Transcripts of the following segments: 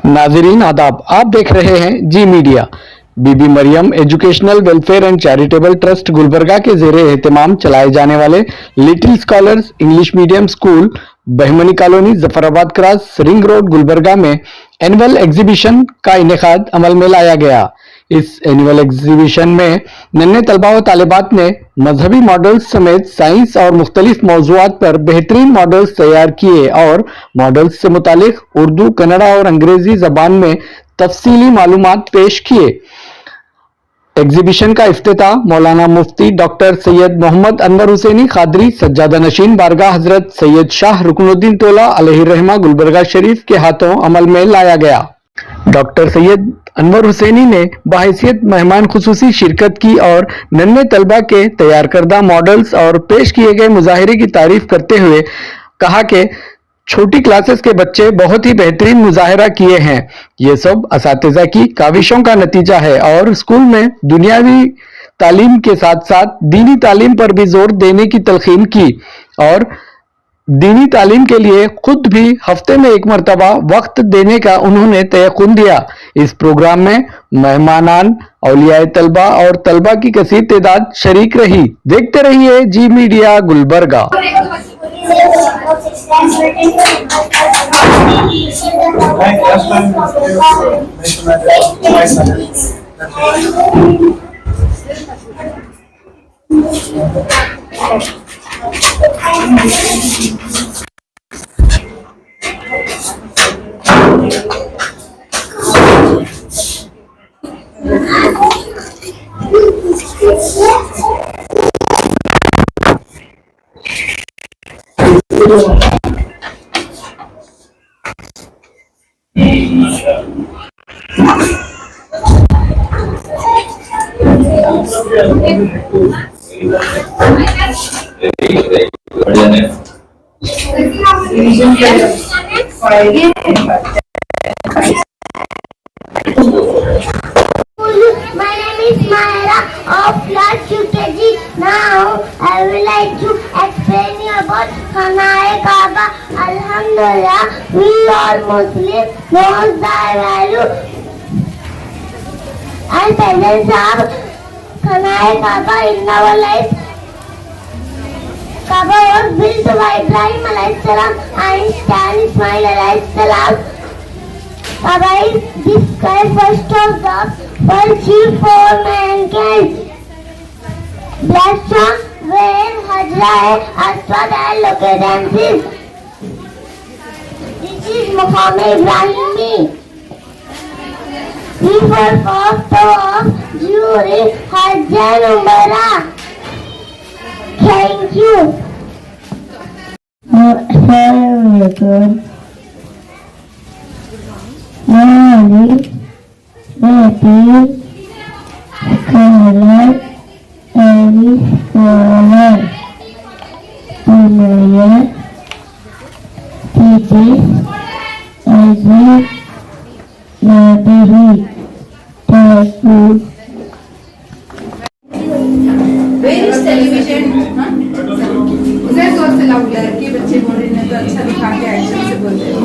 नाजरीन आदाब, आप देख रहे हैं Zee media. Bibi Maryam educational welfare and charitable trust Gulbarga के जेरे एहतमाम चलाए जाने वाले little scholars English medium school Bahmani colony Zafarabad cross ring road Gulbarga में एनुअल एग्जीबिशन का इनेकाद अमल में लाया गया। इस एनुअल एग्जीबिशन में नन्हे तलबा व तालिबात ने मजहबी मॉडल्स समेत साइंस और मुख्तलिफ मौजूआत पर बेहतरीन मॉडल्स तैयार किए और मॉडल्स से मुतालिक उर्दू, कन्नड़ा और अंग्रेजी जबान में तफसीली मालूमात पेश किए। एग्जीबिशन का इफ्तिताह मौलाना मुफ्ती डॉक्टर सैयद मोहम्मद अनवर हुसैनी खादरी सज्जादा नशीन बारगाह हजरत सैयद शाह रुकनुद्दीन तोला अलैहिर्रहमा गुलबर्गा शरीफ के हाथों अमल में लाया गया। डॉक्टर सैयद अनवर हुसैनी ने बाहैसियत मेहमान खुसूसी शिरकत की और नन्हे तलबा के तैयार करदा मॉडल्स और पेश किए गए मुजाहिरे की तारीफ करते हुए कहा कि छोटी क्लासेस के बच्चे बहुत ही बेहतरीन मुजाहिरा किए हैं। ये सब असातिज़ा की काविशों का नतीजा है और स्कूल में दुनियावी तालीम के साथ साथ दीनी तालीम पर भी जोर देने की तलकीन की और दीनी तालीम के लिए खुद भी हफ्ते में एक मरतबा वक्त देने का उन्होंने तयक़ुन दिया। इस प्रोग्राम में मेहमानान, औलियाए तलबा और तलबा की कसीर तादाद शरीक रही। देखते रहिए Zee media Gulbarga. My name is Mahira of class UKG. Now I would like to explain you about Khana-e Kaaba. Alhamdulillah, we all Muslims knows the value and presence of Khana-e Kaaba in our life. Kaaba was built by Ibrahim alayhi salam and Stan Ismail alayhi salam. Kaaba is described first of the first chief for mankind. Blessed where Hajra Aswad and located. This is Muhammad Ibrahimi. We perform tawaf during Hajj and Umrah. Thank you. Assalamualaikum. Mari Nabi Sekolah dari sekolah Bunaya Titik Aziz Nabi Takut Where is television? उधर कौन सा loud है कि बच्चे बोल रहे हैं तो अच्छा दिखा के एक्शन से बोल रहे हैं।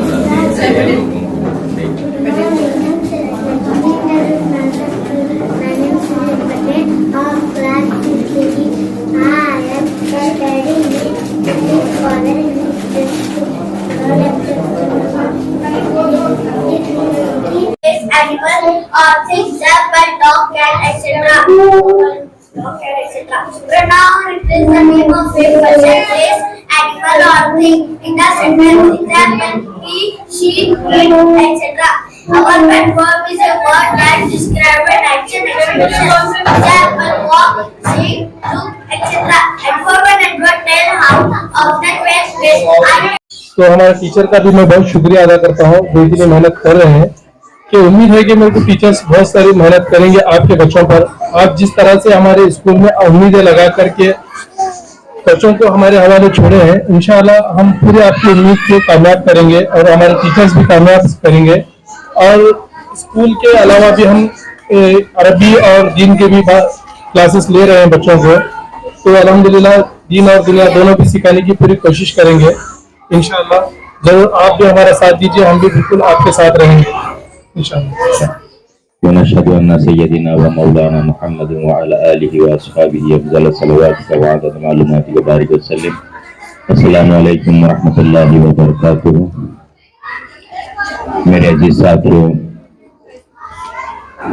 Animal or things that by dog, cat, etc. Dog, cat, etc. Pronoun replace the name of a person, place, animal or thing in the sentence. Example: he, she, it, etc. Our pet verb is a word that describes an action explanation. Example: walk, sing, look, etc. Adverb and adverb tell how often, when, which. तो हमारे teacher का भी मैं बहुत शुक्रिया अदा करता हूँ जो इतनी मेहनत कर रहे हैं कि उम्मीद है कि मेरे को टीचर्स बहुत सारी मेहनत करेंगे आपके बच्चों पर। आप जिस तरह से हमारे स्कूल में उम्मीदें लगा करके बच्चों को हमारे हवाले छोड़े हैं, इंशाअल्लाह हम पूरे आपकी उम्मीद को कामयाब करेंगे और हमारे टीचर्स भी कामयाब करेंगे। और स्कूल के अलावा भी हम अरबी और दीन के भी क्लासेस ले रहे हैं बच्चों को, तो अल्हम्दुलिल्लाह दीन और दुनिया दोनों भी सिखाने की पूरी कोशिश करेंगे इंशाअल्लाह। जरूर आप भी हमारा साथ दीजिए, हम भी बिल्कुल आपके साथ रहेंगे। इंशाल्लाह। ونشهد أن سيدنا ومولانا محمد وعلى آله وأصحابه أفضل الصلوات وعدد معلومات وبارك وسلم. السلام علیکم ورحمۃ اللہ وبرکاتہ. میرے عزیز ساتھیوں،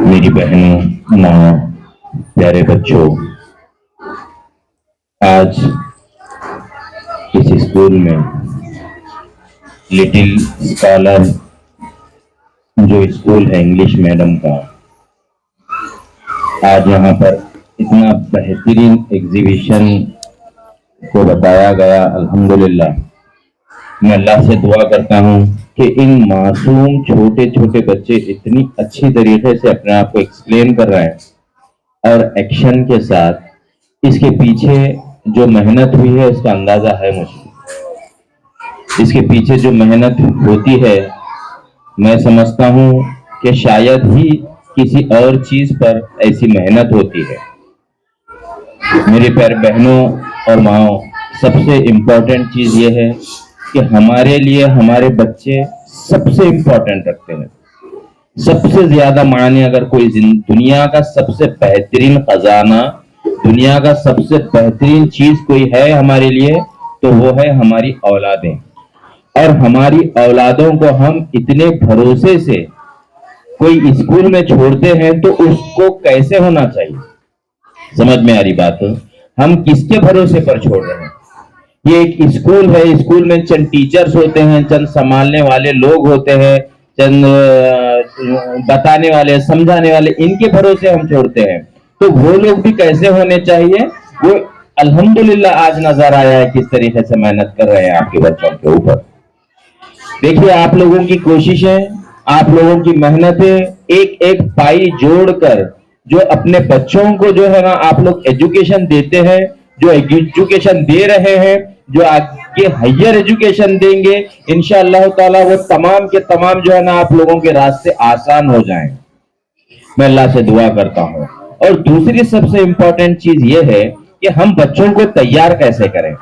میری بہنوں، ماں، پیارے بچوں، آج اس اسکول میں لٹل اسکالر جو اسکول ہے انگلش میڈم کا، آج یہاں پر اتنا بہترین ایگزیبیشن کو بتایا گیا. الحمدللہ میں اللہ سے دعا کرتا ہوں کہ ان معصوم چھوٹے چھوٹے بچے اتنی اچھی طریقے سے اپنے آپ کو ایکسپلین کر رہے ہیں اور ایکشن کے ساتھ، اس کے پیچھے جو محنت ہوئی ہے اس کا اندازہ ہے مجھے. اس کے پیچھے جو محنت ہوتی ہے میں سمجھتا ہوں کہ شاید ہی کسی اور چیز پر ایسی محنت ہوتی ہے. میرے پیارے بہنوں اور ماؤں، سب سے امپورٹنٹ چیز یہ ہے کہ ہمارے لیے ہمارے بچے سب سے امپورٹنٹ رکھتے ہیں. سب سے زیادہ معنی اگر کوئی دنیا کا سب سے بہترین خزانہ، دنیا کا سب سے بہترین چیز کوئی ہے ہمارے لیے تو وہ ہے ہماری اولادیں. اور ہماری اولادوں کو ہم اتنے بھروسے سے کوئی اسکول میں چھوڑتے ہیں تو اس کو کیسے ہونا چاہیے؟ سمجھ میں آ رہی بات؟ ہم کس کے بھروسے پر چھوڑ رہے ہیں؟ یہ ایک اسکول ہے، اسکول میں چند ٹیچرز ہوتے ہیں، چند سنبھالنے والے لوگ ہوتے ہیں، چند بتانے والے، سمجھانے والے، ان کے بھروسے ہم چھوڑتے ہیں. تو وہ لوگ بھی کیسے ہونے چاہیے؟ وہ الحمدللہ آج نظر آیا ہے کس طریقے سے محنت کر رہے ہیں آپ کے بچوں کے اوپر. دیکھیے آپ لوگوں کی کوششیں، آپ لوگوں کی محنتیں ایک ایک پائی جوڑ کر جو اپنے بچوں کو جو ہے نا آپ لوگ ایجوکیشن دیتے ہیں، جو ایجوکیشن دے رہے ہیں، جو آگے ہائر ایجوکیشن دیں گے، انشاءاللہ تعالیٰ وہ تمام کے تمام جو ہے نا آپ لوگوں کے راستے آسان ہو جائیں. میں اللہ سے دعا کرتا ہوں. اور دوسری سب سے امپورٹنٹ چیز یہ ہے کہ ہم بچوں کو تیار کیسے کریں.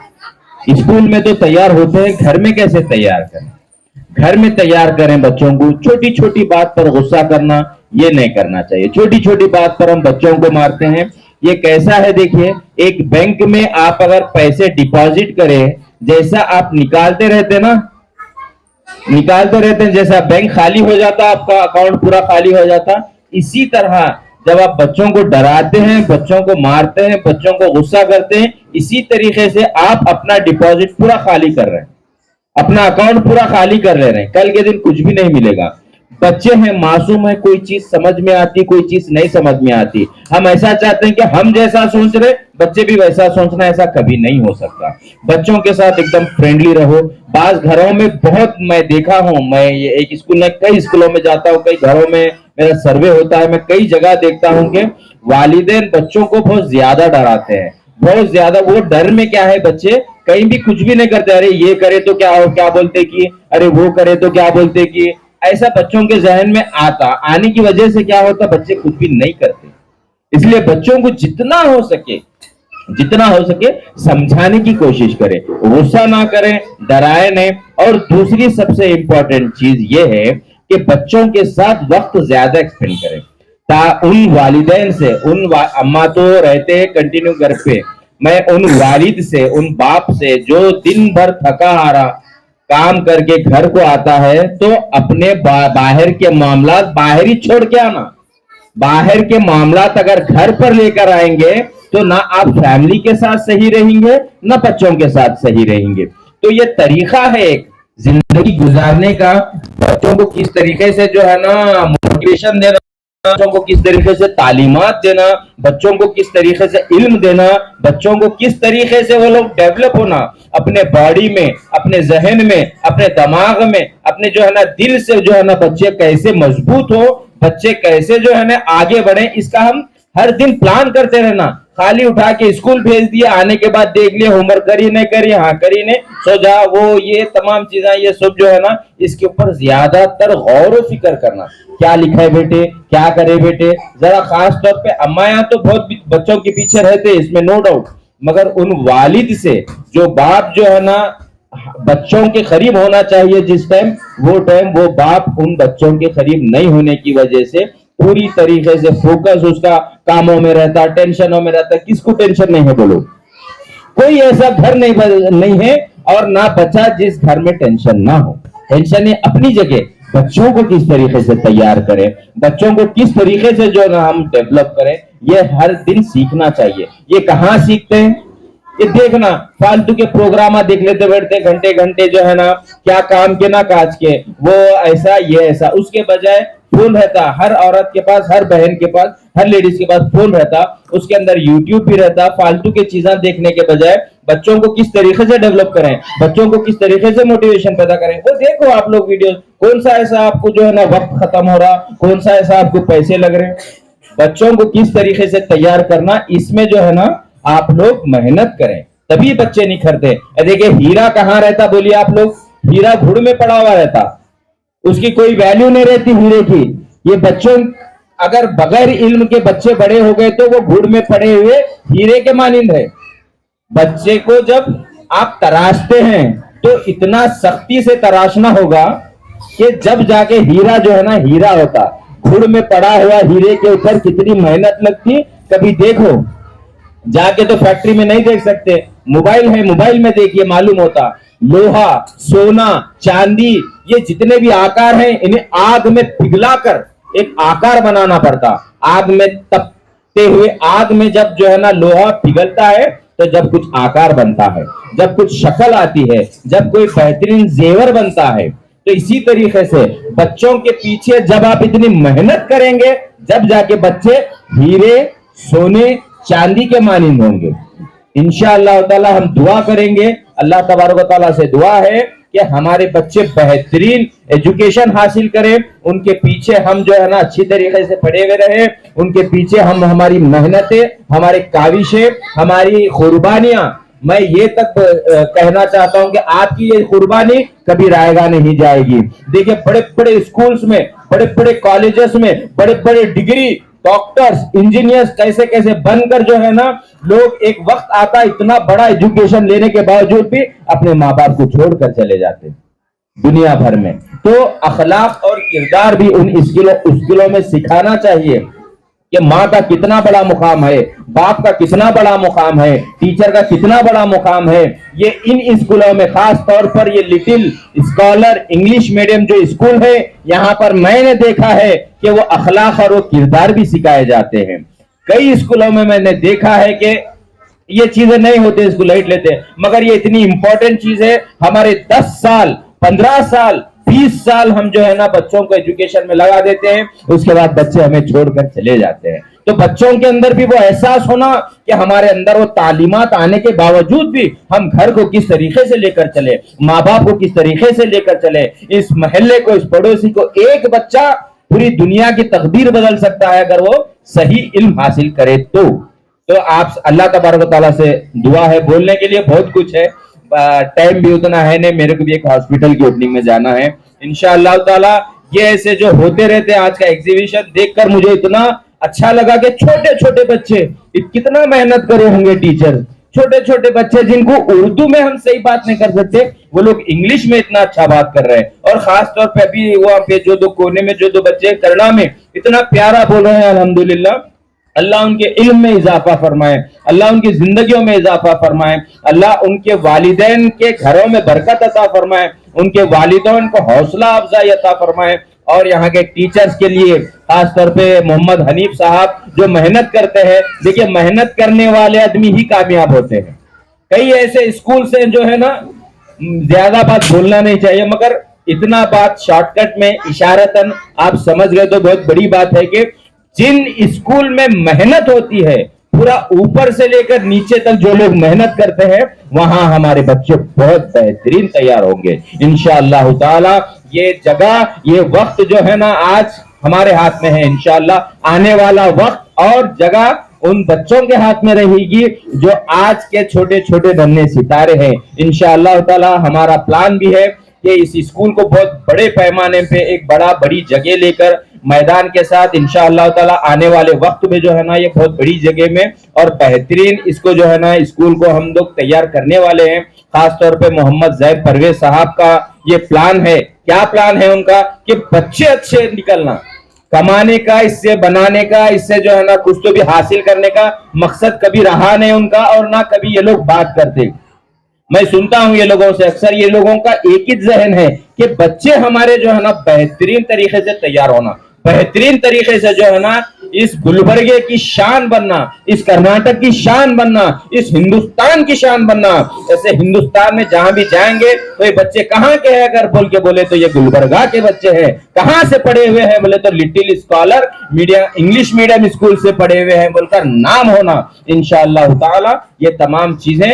اسکول میں تو تیار ہوتے ہیں، گھر میں کیسے تیار کریں؟ گھر میں تیار کریں بچوں کو. چھوٹی چھوٹی بات پر غصہ کرنا یہ نہیں کرنا چاہیے. چھوٹی چھوٹی بات پر ہم بچوں کو مارتے ہیں. یہ کیسا ہے دیکھیے، ایک بینک میں آپ اگر پیسے ڈپازٹ کریں، جیسا آپ نکالتے رہتے ہیں، جیسا بینک خالی ہو جاتا، آپ کا اکاؤنٹ پورا خالی ہو جاتا، اسی طرح جب آپ بچوں کو ڈراتے ہیں، بچوں کو مارتے ہیں، بچوں کو غصہ کرتے ہیں، اسی طریقے سے آپ اپنا ڈپازٹ پورا خالی کر رہے ہیں، اپنا اکاؤنٹ پورا خالی کر رہے ہیں. کل کے دن کچھ بھی نہیں ملے گا. بچے ہیں، معصوم ہیں، کوئی چیز سمجھ میں آتی، کوئی چیز نہیں سمجھ میں آتی. ہم ایسا چاہتے ہیں کہ ہم جیسا سوچ رہے بچے بھی ویسا سوچنا، ایسا کبھی نہیں ہو سکتا. بچوں کے ساتھ ایک دم فرینڈلی رہو. بعض گھروں میں بہت میں دیکھا ہوں، میں ایک اسکول میں کئی اسکولوں میں جاتا ہوں، کئی گھروں میں میرا سروے ہوتا ہے، میں کئی جگہ دیکھتا ہوں کہ والدین بچوں کو بہت زیادہ ڈراتے ہیں. بہت زیادہ. وہ ڈر میں کیا ہے، بچے کہیں بھی کچھ بھی نہیں کرتے. ارے یہ کرے تو کیا بولتے کہ، ارے وہ کرے تو کیا بولتے کہ، ایسا بچوں کے ذہن میں آنے کی وجہ سے کیا ہوتا، بچے کچھ بھی نہیں کرتے. اس لیے بچوں کو جتنا ہو سکے سمجھانے کی کوشش کریں، غصہ نہ کریں، ڈرائے نہیں. اور دوسری سب سے امپورٹنٹ چیز یہ ہے کہ بچوں کے ساتھ وقت زیادہ ایکسپینڈ کریں. ان والدین سے، اما تو رہتے ہیں کنٹینیو گھر پہ، میں ان والد سے، ان باپ سے جو دن بھر تھکا ہارا کام کر کے گھر کو آتا ہے تو اپنے باہر کے معاملات باہر ہی چھوڑ کے آنا. باہر کے معاملات اگر گھر پر لے کر آئیں گے تو نہ آپ فیملی کے ساتھ صحیح رہیں گے، نہ بچوں کے ساتھ صحیح رہیں گے. تو یہ طریقہ ہے ایک زندگی گزارنے کا. بچوں کو کس طریقے سے جو ہے نا موٹیویشن دینا، بچوں کو کس طریقے سے تعلیمات دینا، بچوں کو کس طریقے سے علم دینا، بچوں کو کس طریقے سے وہ لوگ ڈیولپ ہونا، اپنے باڈی میں، اپنے ذہن میں، اپنے دماغ میں، اپنے جو ہے نا دل سے جو ہے نا بچے کیسے مضبوط ہو، بچے کیسے جو ہے نا آگے بڑھیں، اس کا ہم ہر دن پلان کرتے رہنا. خالی اٹھا کے اسکول بھیج دیا، آنے کے بعد دیکھ لیا ہوم ورک کری نہیں کری، ہاں کری نہیں، سو جا، وہ یہ تمام چیزیں یہ سب جو ہے نا اس کے اوپر زیادہ تر غور و فکر کرنا. کیا لکھا ہے بیٹے، کیا کرے بیٹے. ذرا خاص طور پہ امایاں تو بہت بچوں کے پیچھے رہتے، اس میں نو ڈاؤٹ، مگر ان والد سے جو باپ جو ہے نا बच्चों के करीब होना चाहिए जिस टाइम, वो बाप उन बच्चों के करीब नहीं होने की वजह से पूरी तरीके से फोकस उसका कामों में रहता, टेंशनों में रहता। किसको टेंशन नहीं है बोलो? कोई ऐसा घर नहीं है और ना बच्चा जिस घर में टेंशन ना हो। टेंशन है अपनी जगह, बच्चों को किस तरीके से तैयार करें, बच्चों को किस तरीके से जो ना हम डेवलप करें, ये हर दिन सीखना चाहिए। ये कहाँ सीखते हैं? ये देखना, फालतू के प्रोग्राम देख लेते बैठते घंटे घंटे जो है ना, क्या काम के ना काज के, वो ऐसा ये ऐसा। उसके बजाय फोन रहता हर औरत के पास, हर बहन के पास, हर लेडीज के पास फोन रहता, उसके अंदर यूट्यूब भी रहता। फालतू के चीजें देखने के बजाय बच्चों को किस तरीके से डेवलप करें, बच्चों को किस तरीके से मोटिवेशन पैदा करें, वो देखो आप लोग वीडियो। कौन सा ऐसा आपको जो है ना वक्त खत्म हो रहा, कौन सा ऐसा आपको पैसे लग रहे, बच्चों को किस तरीके से तैयार करना, इसमें जो है ना आप लोग मेहनत करें, तभी बच्चे निखरते। देखिए हीरा कहाँ रहता बोलिए आप लोग? हीरा घुड़ में पड़ा हुआ रहता, उसकी कोई वैल्यू नहीं रहती हीरे की। ये बच्चों अगर बगैर इल्म के बच्चे बड़े हो गए तो वो घुड़ में पड़े हुए हीरे के मानिंद है। बच्चे को जब आप तराशते हैं तो इतना सख्ती से तराशना होगा कि जब जाके हीरा जो है ना हीरा होता। घुड़ में पड़ा हुआ हीरे के ऊपर कितनी मेहनत लगती, कभी देखो जाके तो फैक्ट्री में नहीं देख सकते, मोबाइल है, मोबाइल में देखिए मालूम होता। लोहा, सोना, चांदी, ये जितने भी आकार हैं इन्हें आग में पिघलाकर एक आकार बनाना पड़ता। आग में तपते हुए आग में जब जो है ना लोहा पिघलता है तो जब कुछ आकार बनता है, जब कुछ शक्ल आती है, जब कोई बेहतरीन जेवर बनता है। तो इसी तरीके से बच्चों के पीछे जब आप इतनी मेहनत करेंगे जब जाके बच्चे हीरे, सोने, चांदी के मानिंद होंगे। इंशाअल्लाह ताला हम दुआ करेंगे, अल्लाह तबारक व तआला से दुआ है कि हमारे बच्चे बेहतरीन एजुकेशन हासिल करें, उनके पीछे हम जो है ना अच्छी तरीके से पड़े हुए रहे, उनके पीछे हम हमारी मेहनतें, हमारे काविशें, हमारी कुर्बानियां, मैं ये तक कहना चाहता हूं कि आपकी ये कुर्बानी कभी रायगा नहीं जाएगी। देखिए बड़े बड़े स्कूल्स में, बड़े बड़े कॉलेजेस में, बड़े बड़े डिग्री डॉक्टर्स, इंजीनियर्स कैसे कैसे बनकर जो है ना लोग एक वक्त आता इतना बड़ा एजुकेशन लेने के बावजूद भी अपने माँ बाप को छोड़कर चले जाते दुनिया भर में। तो अखलाक और किरदार भी उन स्किलों में सिखाना चाहिए कि माँ का कितना बड़ा मुकाम है, बाप का कितना बड़ा मुकाम है, टीचर का कितना बड़ा मुकाम है। ये इन स्कूलों में खास तौर पर ये लिटिल स्कॉलर इंग्लिश मीडियम जो स्कूल है, यहाँ पर मैंने देखा है कि वो अखलाक और वो किरदार भी सिखाए जाते हैं। कई स्कूलों में मैंने देखा है कि ये चीजें नहीं होते, इसको लाइट लेते हैं, मगर ये इतनी इंपॉर्टेंट चीज है। हमारे 10 साल, 15 साल, 20 साल हम जो है ना बच्चों को एजुकेशन में लगा देते हैं, उसके बाद बच्चे हमें छोड़कर चले जाते हैं। तो बच्चों के अंदर भी वो एहसास होना कि हमारे अंदर वो तालीमात आने के बावजूद भी हम घर को किस तरीके से लेकर चले, माँ बाप को किस तरीके से लेकर चले, इस मोहल्ले को, इस पड़ोसी को। एक बच्चा पूरी दुनिया की तकदीर बदल सकता है अगर वो सही इल्म हासिल करे तो आप अल्लाह तबारक व तआला से दुआ है। बोलने के लिए बहुत कुछ है, टाइम भी उतना है नहीं, मेरे को भी एक हॉस्पिटल की ओपनिंग में जाना है इंशाअल्लाह ताला। ये ऐसे जो होते रहते हैं, आज का एग्जीबिशन देखकर मुझे इतना अच्छा लगा कि छोटे छोटे बच्चे कितना मेहनत करे होंगे टीचर। छोटे छोटे बच्चे जिनको उर्दू में हम सही बात नहीं कर सकते, वो लोग इंग्लिश में इतना अच्छा बात कर रहे हैं। और खास तौर पे अभी वहां पे जो दो कोने में जो दो बच्चे करना में इतना प्यारा बोल रहे हैं, अल्हम्दुलिल्लाह। अल्लाह उनके इल्म में इजाफा फरमाए, अल्लाह उनकी जिंदगियों में इजाफा फरमाए, अल्लाह उनके वालिदैन के घरों में बरकत अता फरमाए, उनके वालिदैन को हौसला अफजाई अता फरमाए। और यहाँ के टीचर्स के लिए खास तौर पे मोहम्मद हनीफ साहब जो मेहनत करते हैं, देखिए मेहनत करने वाले आदमी ही कामयाब होते हैं। कई ऐसे स्कूल से जो है ना, ज्यादा बात बोलना नहीं चाहिए, मगर इतना बात शॉर्टकट में इशारतन आप समझ गए तो बहुत बड़ी बात है कि जिन स्कूल में मेहनत होती है, पूरा ऊपर से लेकर नीचे तक जो लोग मेहनत करते हैं, वहां हमारे बच्चे बहुत बेहतरीन तैयार होंगे इंशाअल्लाह ताला। ये जगह, ये वक्त जो है ना आज हमारे हाथ में है। इंशाअल्लाह आने वाला वक्त और जगह उन बच्चों के हाथ में रहेगी जो आज के छोटे छोटे नन्हे सितारे हैं। इंशाअल्लाह ताला हमारा प्लान भी है कि इस स्कूल को बहुत बड़े पैमाने पे एक बड़ी जगह लेकर मैदान के साथ इंशाअल्लाह ताला आने वाले वक्त में जो है ना ये बहुत बड़ी जगह में और बेहतरीन इसको जो है ना स्कूल को हम लोग तैयार करने वाले हैं। खास तौर पे मोहम्मद ज़ैद परवेज साहब का ये प्लान है। क्या प्लान है उनका कि बच्चे अच्छे निकलना, कमाने का, इससे बनाने का, इससे जो है ना कुछ तो भी हासिल करने का मकसद कभी रहा नहीं उनका और ना कभी ये लोग बात करते। मैं सुनता हूं ये लोगों से अक्सर, ये लोगों का एक ही जहन है कि बच्चे हमारे जो है ना बेहतरीन तरीके से तैयार होना, बेहतरीन तरीके से जो है ना इस गुलबर्गे की शान बनना, इस कर्नाटक की शान बनना, इस हिंदुस्तान की शान बनना। ऐसे हिंदुस्तान में जहां भी जाएंगे तो ये बच्चे कहाँ के हैं अगर बोल के बोले तो ये गुलबर्गा के बच्चे हैं। कहां से पढ़े हुए हैं बोले तो little scholar English medium school से पढ़े हुए हैं बोलकर नाम होना। इंशाअल्लाह ताला ये तमाम चीजें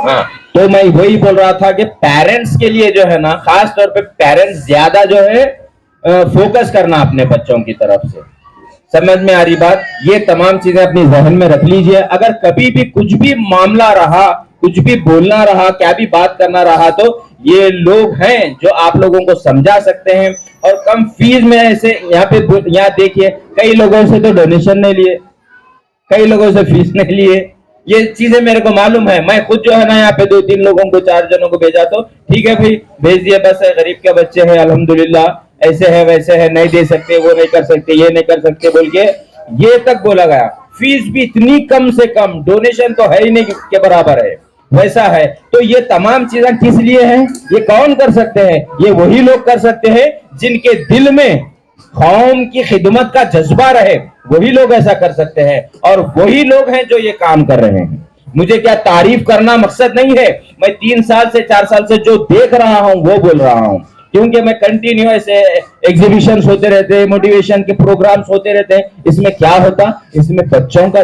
हाँ, तो मैं वही बोल रहा था कि पेरेंट्स के लिए जो है ना खास तौर पे पेरेंट्स ज्यादा जो है फोकस करना अपने बच्चों की तरफ से। समझ में आ रही बात? ये तमाम चीजें अपनी जहन में रख लीजिए। अगर कभी भी कुछ भी मामला रहा, कुछ भी बोलना रहा, क्या भी बात करना रहा तो ये लोग हैं जो आप लोगों को समझा सकते हैं और कम फीस में ऐसे यहाँ देखिए कई लोगों से तो डोनेशन नहीं लिए, कई लोगों से फीस नहीं लिए। ये चीजें मेरे को मालूम है। मैं खुद जो है ना यहाँ पे 2-3 लोगों को 4 जनों को भेजा तो ठीक है भाई भेज दिए, बस है गरीब के बच्चे हैं अल्हम्दुलिल्लाह, ऐसे है वैसे है, नहीं दे सकते, वो नहीं कर सकते, ये नहीं कर सकते बोल के ये तक बोला गया। फीस भी इतनी कम से कम, डोनेशन तो है ही नहीं के बराबर है, वैसा है। तो ये तमाम चीजें किस लिए हैं? ये कौन कर सकते हैं? ये वही लोग कर सकते हैं जिनके दिल में कौम की खिदमत का जज्बा रहे, वही लोग ऐसा कर सकते हैं और वही लोग हैं जो ये काम कर रहे हैं। मुझे क्या तारीफ करना मकसद नहीं है, मैं 3 साल से 4 साल से जो देख रहा हूं वो बोल रहा हूं, क्योंकि मैं कंटिन्यू ऐसे एग्जीबिशंस होते रहते हैं, मोटिवेशन के प्रोग्राम्स होते रहते हैं। इसमें क्या होता, इसमें बच्चों का